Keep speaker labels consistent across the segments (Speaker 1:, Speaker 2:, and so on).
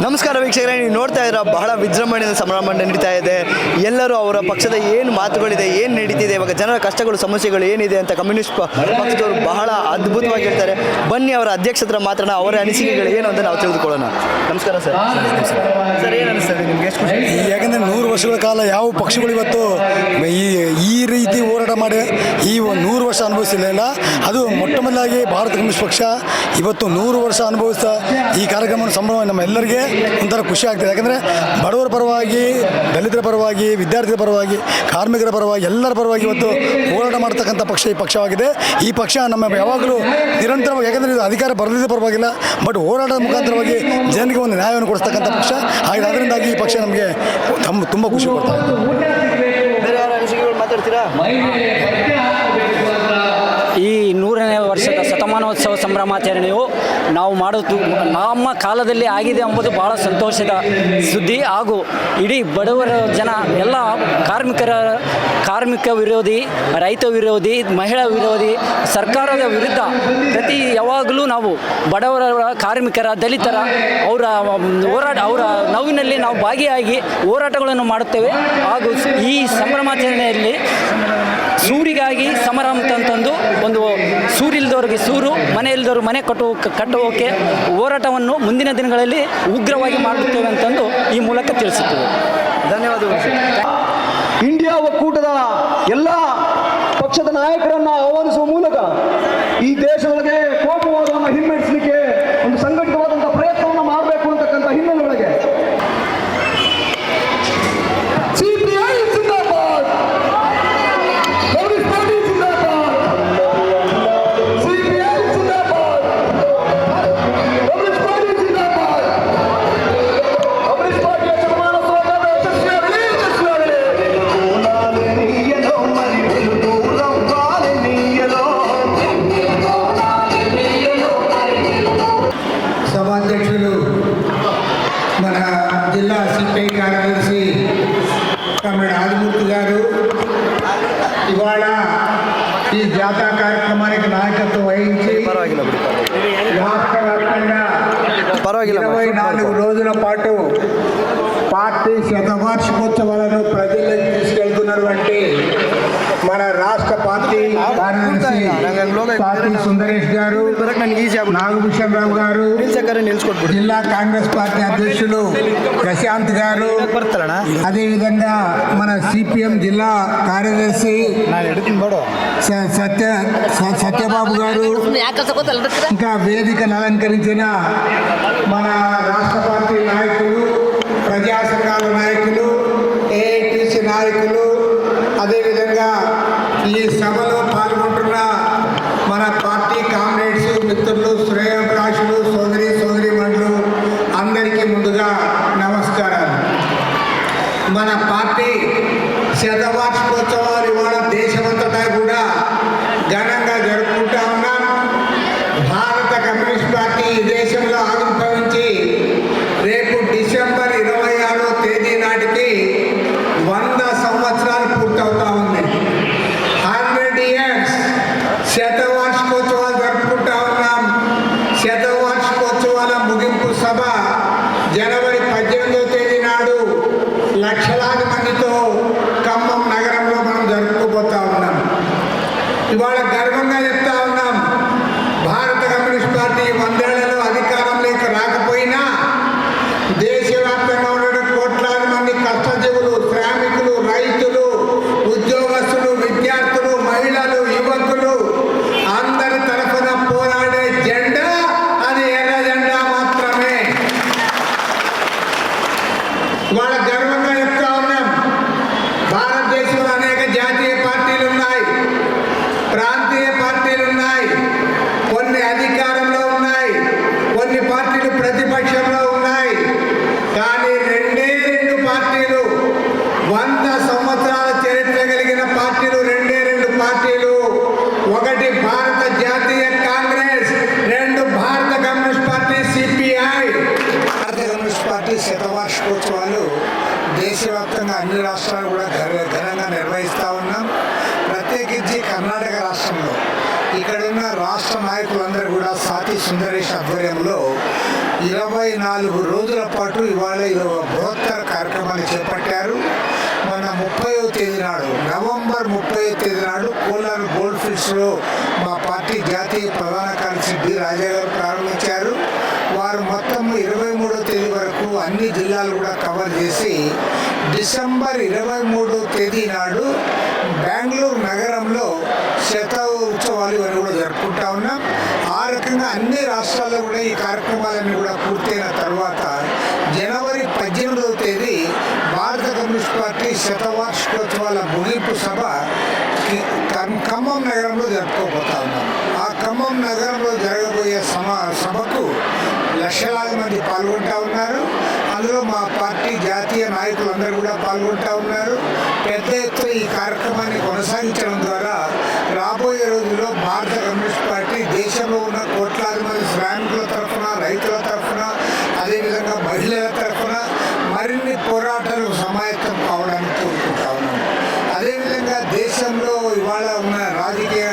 Speaker 1: ನಮಸ್ಕಾರ ವೀಕ್ಷಕರೇ, ನೀವು ನೋಡ್ತಾ ಇದ್ದೀರಾ ಬಹಳ ವಿಜೃಂಭಣೆಯ ಸಂಭ್ರಮ ನಡೀತಾ ಇದೆ. ಎಲ್ಲರೂ ಅವರ ಪಕ್ಷದ ಏನು ಮಾತುಗಳಿದೆ, ಏನು ನಡೀತಿದೆ, ಇವಾಗ ಜನರ ಕಷ್ಟಗಳು ಸಮಸ್ಯೆಗಳು ಏನಿದೆ ಅಂತ ಕಮ್ಯುನಿಸ್ಟ್ ಪಕ್ಷದವರು ಬಹಳ ಅದ್ಭುತವಾಗಿ ಹೇಳ್ತಾರೆ. ಬನ್ನಿ ಅವರ ಅಧ್ಯಕ್ಷರ ಮಾತ್ರ ಅವರ ಅನಿಸಿಕೆಗಳು ಏನು ಅಂತ ನಾವು ತಿಳಿದುಕೊಳ್ಳೋಣ. ನಮಸ್ಕಾರ ಸರ್. ಸರ್, ಏನು ಅನಿಸ್ತದೆ ನಿಮಗೆ? ಎಷ್ಟು ಖುಷಿ?
Speaker 2: ಯಾಕಂದರೆ 100 ವರ್ಷಗಳ ಕಾಲ ಯಾವ ಪಕ್ಷಗಳು ಇವತ್ತು ಈ ರೀತಿ ಹೋರಾಟ ಮಾಡಿ ಈ 100 ವರ್ಷ ಅನುಭವಿಸಿಲ್ಲ. ಅದು ಮೊಟ್ಟ ಮೊದಲಾಗಿ ಭಾರತ ಕಮ್ಯುನಿಸ್ಟ್ ಪಕ್ಷ ಇವತ್ತು 100 ವರ್ಷ ಅನುಭವಿಸ್ತಾ ಈ ಕಾರ್ಯಕ್ರಮವನ್ನು ಸಂಭ್ರಮ ನಮ್ಮ ಎಲ್ಲರಿಗೆ ಒಂಥರ ಖುಷಿ ಆಗ್ತದೆ. ಯಾಕಂದರೆ ಬಡವರ ಪರವಾಗಿ, ದಲಿತರ ಪರವಾಗಿ, ವಿದ್ಯಾರ್ಥಿಗಳ ಪರವಾಗಿ, ಕಾರ್ಮಿಕರ ಪರವಾಗಿ, ಎಲ್ಲರ ಪರವಾಗಿ ಇವತ್ತು ಹೋರಾಟ ಮಾಡ್ತಕ್ಕಂಥ ಪಕ್ಷ ಈ ಪಕ್ಷವಾಗಿದೆ. ಈ ಪಕ್ಷ ನಮ್ಮ ಯಾವಾಗಲೂ ನಿರಂತರವಾಗಿ, ಯಾಕಂದರೆ ಇದು ಅಧಿಕಾರ ಬರಲಿದ್ದ ಪರವಾಗಿಲ್ಲ, ಬಟ್ ಹೋರಾಟದ ಮುಖಾಂತರವಾಗಿ ಜನರಿಗೆ ಒಂದು ನ್ಯಾಯವನ್ನು ಕೊಡಿಸ್ತಕ್ಕಂಥ ಪಕ್ಷ ಆಗಿದೆ. ಅದರಿಂದಾಗಿ ಈ ಪಕ್ಷ ನಮಗೆ ತುಂಬ ಖುಷಿ ಕೊಡ್ತಾರೆ.
Speaker 1: ಬೇರೆ ಯಾರ ಅನಿಸಿಕೆಗಳು ಮಾತಾಡ್ತೀರಾ?
Speaker 3: ಈ 100ನೇ ವರ್ಷದ ಶತಮಾನೋತ್ಸವ ಸಂಭ್ರಮಾಚರಣೆಯು ನಾವು ಮಾಡೋದು ನಮ್ಮ ಕಾಲದಲ್ಲಿ ಆಗಿದೆ ಎಂಬುದು ಬಹಳ ಸಂತೋಷದ ಸುದ್ದಿ. ಹಾಗೂ ಇಡೀ ಬಡವರ ಜನ ಎಲ್ಲ ಕಾರ್ಮಿಕ ವಿರೋಧಿ, ರೈತ ವಿರೋಧಿ, ಮಹಿಳಾ ವಿರೋಧಿ ಸರ್ಕಾರದ ವಿರುದ್ಧ ಯಾವಾಗಲೂ ನಾವು ಬಡವರ, ಕಾರ್ಮಿಕರ, ದಲಿತರ ಅವರ ನೋವಿನಲ್ಲಿ ನಾವು ಭಾಗಿಯಾಗಿ ಹೋರಾಟಗಳನ್ನು ಮಾಡುತ್ತೇವೆ. ಹಾಗೂ ಈ ಸಂಭ್ರಮಾಚರಣೆಯಲ್ಲಿ ಸೂರಿಗಾಗಿ ಸಮರ ಅಂತಂದು ಒಂದು ಸೂರಿಲ್ದವ್ರಿಗೆ ಸೂರು, ಮನೆ ಇಲ್ದವ್ರು ಮನೆ ಕಟ್ಟುವಕ್ಕೆ ಹೋರಾಟವನ್ನು ಮುಂದಿನ ದಿನಗಳಲ್ಲಿ ಉಗ್ರವಾಗಿ ಮಾಡುತ್ತೇವೆ ಅಂತಂದು ಈ ಮೂಲಕ ತಿಳಿಸುತ್ತೇವೆ.
Speaker 1: ಧನ್ಯವಾದಗಳು.
Speaker 4: ಇಂಡಿಯಾ ಒಕ್ಕೂಟದ ಎಲ್ಲ ಪಕ್ಷದ ನಾಯಕರನ್ನು ಆಹ್ವಾನಿಸುವ ಮೂಲಕ ಈ ದೇಶದೊಳಗೆ ಕೋಮುವಾದವನ್ನು ಹಿಮ್ಮೆಟ್ಟಿಸಲಿಕ್ಕೆ ಒಂದು ಸಂಘಟಿತವಾದಂಥ ಪ್ರಯತ್ನವನ್ನು ಮಾಡಬೇಕು ಅಂತಕ್ಕಂಥ ಹಿನ್ನೆಲೆಯೊಳಗೆ
Speaker 5: సభాధ్యక్షులు మన జిల్లా సిపిఐ కార్యదర్శి కామ్రేడ్ ఆదిమూర్తి గారు ఇవాళ ఈ జాతర కార్యక్రమానికి నాయకత్వం వహించి రాష్ట్ర వ్యాప్తంగా 24 రోజుల పాటు పార్టీ శతవార్షికోత్సవాలను ప్రజల్లోకి తీసుకెళ్తున్నటువంటి మన రాష్ట్ర పార్టీ కార్యదర్శి సాటి సుందరేష్ గారు, నాగభూషణ్ రావు గారు, జిల్లా కాంగ్రెస్ పార్టీ అధ్యక్షులు ప్రశాంత్ గారు, అదేవిధంగా మన సిపిఎం జిల్లా కార్యదర్శి సత్యబాబు గారు, ఇంకా వేదికను అలంకరించిన మన రాష్ట్ర పార్టీ నాయకులు, ప్రజా సంఘాల నాయకులు, ఏఐటిసి నాయకులు, అదేవిధంగా ఈ సభలో పాల్గొంటున్న మన పార్టీ కామ్రేడ్స్, మిత్రులు, శ్రేయోభిలాషులు, సోదరీమణులు అందరికీ ముందుగా నమస్కారాలు. మన పార్టీ శతవార్షికోత్సవాలు ఇవాళ దేశమంతటా కూడా ఘనంగా జరుపుకుంటా ఉన్నాం. భారత కమ్యూనిస్ట్ పార్టీ ఈ దేశంలో ఆవిర్భవించి రేపు డిసెంబర్ 26వ తేదీ నాటికి 100 సంవత్సరాలు పూర్తవుతా ఉంది. 100 years శతవార్షికోత్సవాలు జరుపుకుంటా ఉన్నాం. శతవార్షికోత్సవాల ముగింపు సభ జనవరి 18వ తేదీ నాడు లక్షలాది మందితో ఖమ్మం నగరంలో మనం జరుపుకోబోతా ఉన్నాం. ఇవాళ గర్వంగా చెప్తా ఉన్నాం, భారత కమ్యూనిస్ట్ పార్టీ 100 ఏళ్లలో అధికారంలోకి రాకపోయినా దేశవ్యాప్తంగా ఉన్న కోట్లాది మంది కష్టజీవులు, శ్రామికులు, రైతులు, ఉద్యోగస్తులు, విద్యార్థులు, మహిళలు, యువకులు అందరి తరఫున పోరాడే జెండా అది ఎర్ర జెండా మాత్రమే. వాళ్ళ గర్వంగా చెప్తా ఉన్నాం, భారతదేశంలో అనేక జాతీయ పార్టీలు ఉన్నాయి, ప్రాంతీయ పార్టీలు ఉన్నాయి, కొన్ని అధికారంలో ఉన్నాయి, కొన్ని పార్టీలు ప్రతిపక్షంలో ఉన్నాయి. కానీ రెండే 2 పార్టీలు, 100 సంవత్సరాల చరిత్ర కలిగిన పార్టీలు, రెండే 2 పార్టీలు. ఒకటి భారత జాతీయ కాంగ్రెస్, 2 భారత కమ్యూనిస్ట్ పార్టీ సిపిఐ. భారత కమ్యూనిస్ట్ పార్టీ శతవార్షికోత్సవాలు దేశవ్యాప్తంగా అన్ని రాష్ట్రాలు కూడా ఘనంగా నిర్వహిస్తూ ఉన్నాం. ప్రత్యేకించి కర్ణాటక రాష్ట్రంలో ఇక్కడున్న రాష్ట్ర నాయకులందరూ కూడా సాటి సుందరేష్ ఆధ్వర్యంలో ఈ 24 రోజుల పాటు ఇవాళ బృహత్తర కార్యక్రమాన్ని చేపట్టారు. మన 30వ తేదీ నాడు, నవంబర్ 30వ తేదీ నాడు కోలార్ గోల్డ్ ఫీల్డ్స్లో మా పార్టీ జాతీయ ప్రధాన కార్యదర్శి డి రాజా గారు ప్రారంభించారు. వారు మొత్తం 23వ తేదీ వరకు అన్ని జిల్లాలు కూడా కవర్ చేసి డిసెంబర్ 23వ తేదీ నాడు బెంగళూరు నగరంలో శత ఉత్సవాలు ఇవన్నీ కూడా జరుపుకుంటా ఉన్నాం. ఆ రకంగా అన్ని రాష్ట్రాల్లో కూడా ఈ కార్యక్రమాలన్నీ కూడా పూర్తయిన తర్వాత జనవరి 18వ తేదీ భారత కమ్యూనిస్ట్ పార్టీ శతవార్షికోత్సవాల ముగింపు సభ ఖమ్మం నగరంలో జరుపుకోబోతా ఉన్నాం. ఆ ఖమ్మం నగరంలో జరగబోయే సభకు లక్షలాది మంది పాల్గొంటా ఉన్నారు. అందులో మా పార్టీ జాతీయ నాయకులందరూ కూడా పాల్గొంటా ఉన్నారు. పెద్ద ఎత్తున ఈ కార్యక్రమాన్ని కొనసాగించడం ద్వారా రాబోయే రోజుల్లో భారత కమ్యూనిస్ట్ పార్టీ దేశంలో ఉన్న కోట్లాది మంది శ్రామికుల తరఫున, రైతుల తరఫున, అదేవిధంగా మహిళల తరఫున మరిన్ని పోరాటాలకు సమాయత్తం కావడానికి కోరుకుంటా ఉన్నాం. అదేవిధంగా దేశంలో ఇవాళ ఉన్న రాజకీయ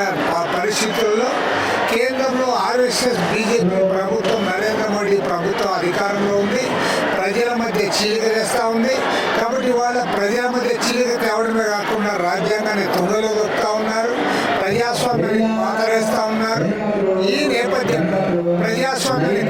Speaker 5: పరిస్థితుల్లో కేంద్రంలో ఆర్ఎస్ఎస్ బీజేపీ ప్రభుత్వం, నరేంద్ర మోడీ ప్రభుత్వం అధికారంలో ఉంది. ప్రజల మధ్య చీలిక వేస్తూ ఉంది. కాబట్టి ఇవాళ ప్రజల మధ్య చీలిక తేవడమే కాకుండా రాజ్యాంగాన్ని తుంగలో దొక్కుతూ ఉన్నారు, ప్రజాస్వామ్యాన్ని పాతరేస్తూ ఉన్నారు. ఈ నేపథ్యంలో ప్రజాస్వామ్యాన్ని